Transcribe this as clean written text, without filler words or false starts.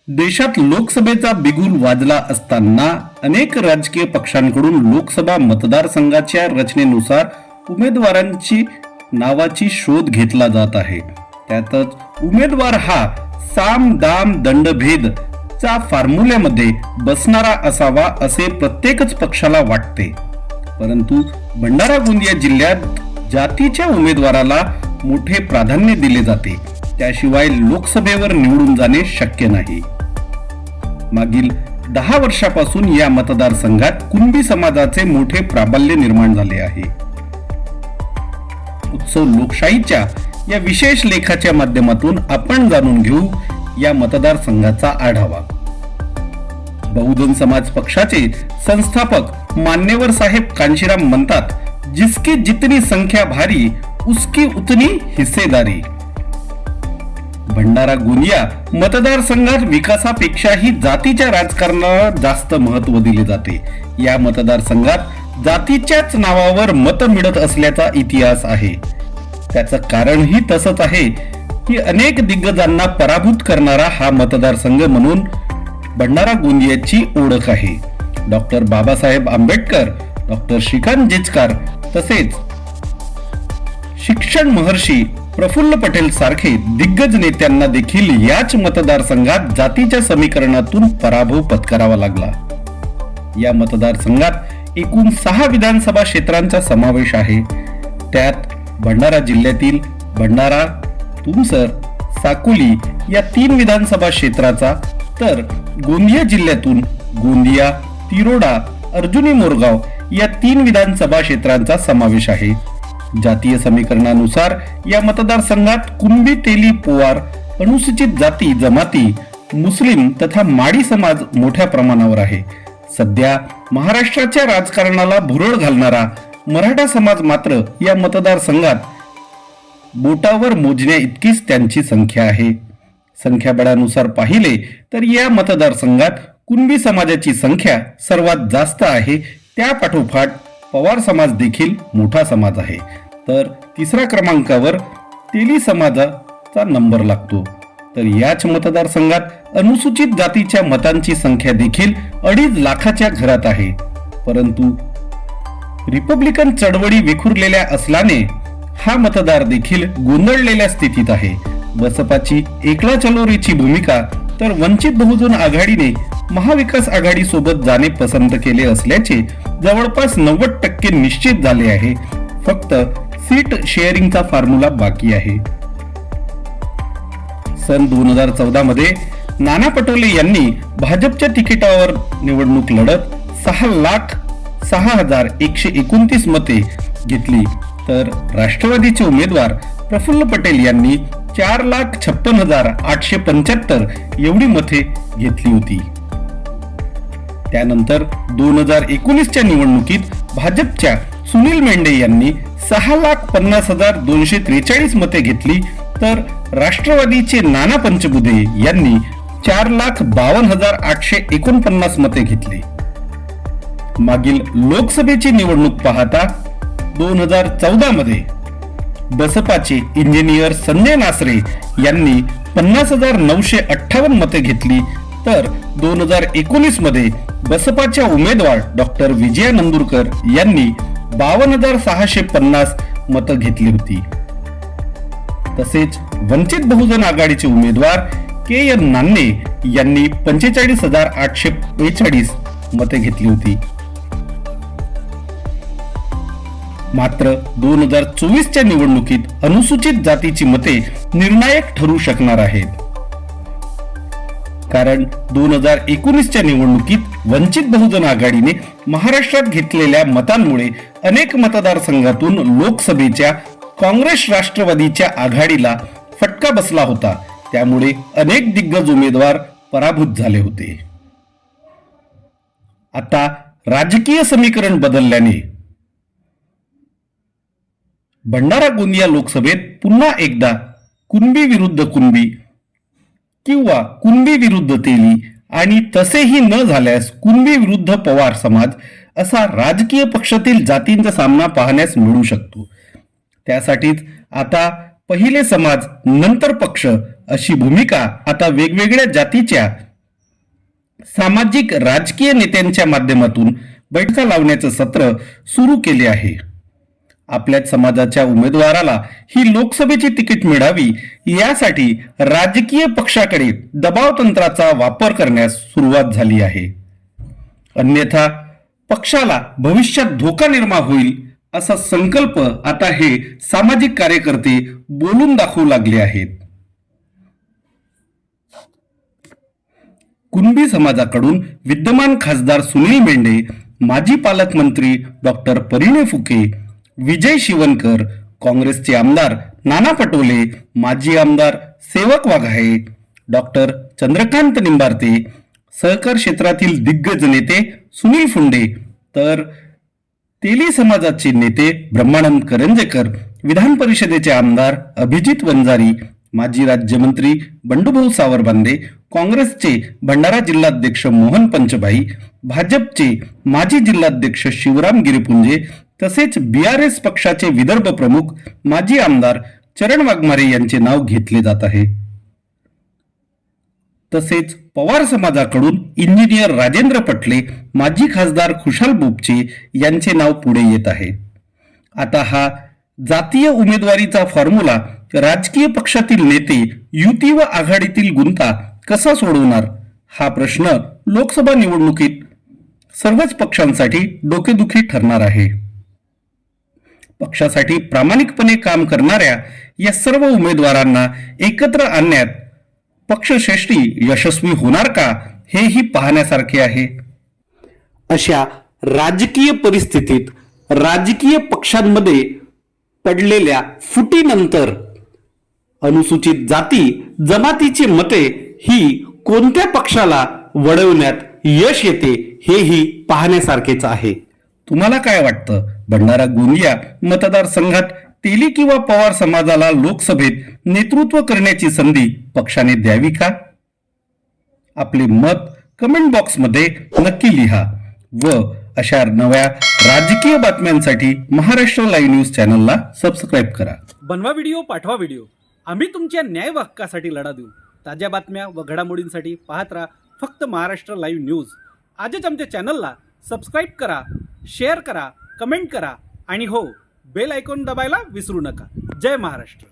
देशात लोकसभेचा बिगुल वाजला असताना अनेक राजकीय पक्षांकडून लोकसभा मतदारसंघाच्या रचनेनुसार उमेदवारांची नावाची शोध घेतला जात आहे. त्यातच उमेदवार हा साम दाम दंडभेद चा फॉर्म्युल्यामध्ये बसणारा असावा असे प्रत्येकच पक्षाला वाटते. परंतु भंडारा गोंदिया जिल्ह्यात जातीच्या उमेदवाराला मोठे प्राधान्य दिले जाते. त्याशिवाय लोकसभेवर निवडून जाणे शक्य नाही. मागील 10 वर्षापासून या मतदारसंघात कुणबी समाजाचे मोठे प्राबल्य निर्माण झाले आहे. उत्सव लोकशाहीच्या या विशेष लेखाच्या माध्यमातून आपण जाणून घेऊ या मतदारसंघाचा आढावा. बहुजन समाज पक्षाचे संस्थापक मान्यवर साहेब कांशीराम म्हणतात, जिसकी जितनी संख्या भारी उसकी उतनी हिस्सेदारी. भंडारा गोंदिया मतदारसंघात विकासापेक्षाही जातीच्या राजकारणाला जास्त महत्त्व दिले जाते. या मतदारसंघात जातीच्याच नावावर मत मिळत असल्याचा इतिहास आहे. त्याचं कारणही तसंच आहे की अनेक दिग्गजांना पराभूत करणारा हा मतदारसंघ म्हणून भंडारा गोंदियाची ओळख आहे. डॉक्टर बाबासाहेब आंबेडकर, डॉक्टर श्रीकांत जिचकार तसेच शिक्षण महर्षी प्रफुल्ल पटेल सारखे दिग्गज नेत्यांना देखील याच मतदारसंघात जातीच्या समीकरणातून पराभव पत्करावा लागला. या मतदारसंघात एकूण 6 विधानसभा क्षेत्रांचा समावेश आहे. त्यात भंडारा जिल्ह्यातील भंडारा, तुमसर, साकोली या 3 विधानसभा क्षेत्राचा, तर गोंदिया जिल्ह्यातून गोंदिया, तिरोडा, अर्जुनी मोरगाव या 3 विधानसभा क्षेत्रांचा समावेश आहे. जातीय समीकरणानुसार या मतदारसंघात कुणबी, तेली, पोवार, अनुसूचित जाती जमाती, मुस्लिम तथा माडी समाज मोठ्या प्रमाणावर आहे. सध्या महाराष्ट्राच्या राजकारणाला भुरळ घालणारा मराठा समाज मात्र या मतदारसंघात बोटावर मोजण्या इतकीच त्यांची संख्या आहे. संख्याबळानुसार पाहिले तर या मतदारसंघात कुणबी समाजाची संख्या सर्वात जास्त आहे. त्या पाठोपाठ पवार समाज देखील मोठा समाज आहे. तर 3ऱ्या क्रमांकावर तेली समाजाचा नंबर लागतो. तर याच मतदारसंघात अनुसूचित जातीच्या मतांची संख्या देखील 2.5 लाखाच्या घरात आहे. परंतु रिपब्लिकन चळवळी विखुरलेल्या असल्याने हा मतदार देखील गोंधळलेल्या स्थितीत आहे. बसपाची एकला चलो रेची भूमिका तर वंचित बहुजन आघाडीने महाविकास आघाडी सोबत जाणे पसंत केले असल्याचे जवळपास 90% निश्चित झाले आहे. फक्त सीट शेअरिंगचा फॉर्म्युला बाकी आहे. सन 2014 मध्ये नाना पटोले यांनी भाजपच्या तिकिटावर निवडणूक लढत 6,06,129 मते घेतली, तर राष्ट्रवादीचे उमेदवार प्रफुल्ल पटेल यांनी 4,56,875 एवढी मते घेतली होती. त्यानंतर 2019च्या निवडणुकीत भाजपच्या सुनील मेंढे यांनी 6,50,243 मते घेतली, तर राष्ट्रवादीचे नाना पंचबुधे यांनी 4,52,849 मते घेतली. मागील लोकसभेची निवडणूक पाहता 2014 मध्ये बसपाचे इंजिनियर संजय नासरे यांनी 50,958 मते घेतली, तर 2019 मध्ये बसपाच्या उमेदवार डॉक्टर विजया नंदुरकर यांनी 52,650 मतं घेतली होती. तसेच वंचित बहुजन आघाडीचे उमेदवार के.एन. नान्ने यांनी 45,842 मते घेतली होती. मात्र 2024च्या निवडणुकीत अनुसूचित जातीची मते निर्णायक ठरू शकणार आहेत. कारण 2019च्या निवडणुकीत वंचित बहुजन आघाडीने महाराष्ट्रात घेतलेल्या मतांमुळे अनेक मतदारसंघातून लोकसभेच्या काँग्रेस राष्ट्रवादीच्या आघाडीला फटका बसला होता. त्यामुळे अनेक दिग्गज उमेदवार पराभूत झाले होते. आता राजकीय समीकरण बदलल्याने भंडारा गोंदिया लोकसभेत पुन्हा एकदा कुणबी विरुद्ध कुणबी किंवा कुणबी विरुद्ध तेली आणि तसेही न झाल्यास कुणबी विरुद्ध पवार समाज असा राजकीय पक्षातील जातींचा सामना पाहण्यास मिळू शकतो. त्यासाठीच आता पहिले समाज नंतर पक्ष अशी भूमिका आता वेगवेगळ्या जातीच्या सामाजिक राजकीय नेत्यांच्या माध्यमातून बैठका लावण्याचं सत्र सुरू केले आहे. आपल्याच समाजाच्या उमेदवाराला ही लोकसभेची तिकीट मिळावी यासाठी राजकीय पक्षाकडे दबाव तंत्राचा वापर करण्यास सुरुवात झाली आहे. अन्यथा पक्षाला भविष्यात धोका निर्माण होईल असा संकल्प आता हे सामाजिक कार्यकर्ते बोलून दाखवू लागले आहेत. कुणबी समाजाकडून विद्यमान खासदार सुनील मेंढे, माजी पालकमंत्री डॉक्टर परिणय फुके, विजय शिवणकर, काँग्रेसचे आमदार नाना पटोले, माजी आमदार सेवक वाघाळे, डॉक्टर चंद्रकांत निंबारते, सहकार क्षेत्रातील दिग्गज नेते सुनील फुंडे, तर तेली समाजाचे नेते ब्रह्मानंद करंजेकर, विधान परिषदेचे आमदार अभिजित वंजारी, माजी राज्यमंत्री बंडूभाऊ सावरबांदे, काँग्रेसचे भंडारा जिल्हाध्यक्ष मोहन पंचभाई, भाजपचे माजी जिल्हाध्यक्ष शिवराम गिरीपुंजे तसेच BRS पक्षाचे विदर्भ प्रमुख माजी आमदार चरण वाघमारे यांचे नाव घेतले जात आहे. तसेच पवार समाजाकडून इंजिनियर राजेंद्र पटले, माजी खासदार खुशाल बोपचे यांचे नाव पुढे येत आहे. आता हा जातीय उमेदवारीचा फॉर्म्युला राजकीय पक्षातील नेते युती व आघाडीतील गुंता कसा सोडवणार हा प्रश्न लोकसभा निवडणुकीत सर्वच पक्षांसाठी डोकेदुखी ठरणार आहे. पक्षासाठी प्रामाणिकपणे काम करणाऱ्या या सर्व उमेदवारांना एकत्र आणण्यात पक्षश्रेष्ठी यशस्वी होणार का हेही पाहण्यासारखे आहे. अशा राजकीय परिस्थितीत राजकीय पक्षांमध्ये पडलेल्या फुटीनंतर अनुसूचित जाती जमातीची मते ही कोणत्या पक्षाला वळवण्यात यश येते हेही पाहण्यासारखेच आहे. तुम्हाला काय वाटतं? भंडारा गोंदिया मतदारसंघात तेली किंवा पवार समाजाला लोकसभेत नेतृत्व करण्याची संधी पक्षाने द्यावी का? आपले मत कमेंट बॉक्समध्ये नक्की लिहा व अशा नव्या राजकीय बातम्यांसाठी महाराष्ट्र लाईव्ह न्यूज चॅनलला सबस्क्राईब करा. बनवा व्हिडिओ, पाठवा व्हिडिओ. आम्ही तुमच्या न्याय हक्कासाठी लढा देऊ. ताज्या बातम्या व घडामोडींसाठी पाहत राहा फक्त महाराष्ट्र लाईव्ह न्यूज. आजच आमच्या चॅनलला सबस्क्राईब करा, शेअर करा, कमेंट करा आणि हो, बेल आयकॉन दबायला विसरू नका. जय महाराष्ट्र.